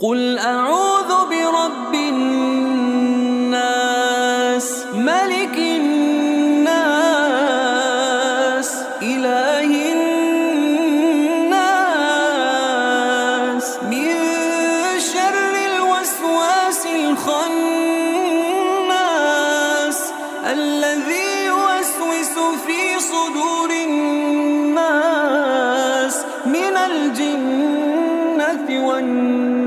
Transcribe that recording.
قل أعوذ برب الناس ملك الناس إله الناس من شر الوسواس الخناس الذي يوسوس في صدور الناس من الجنة والناس.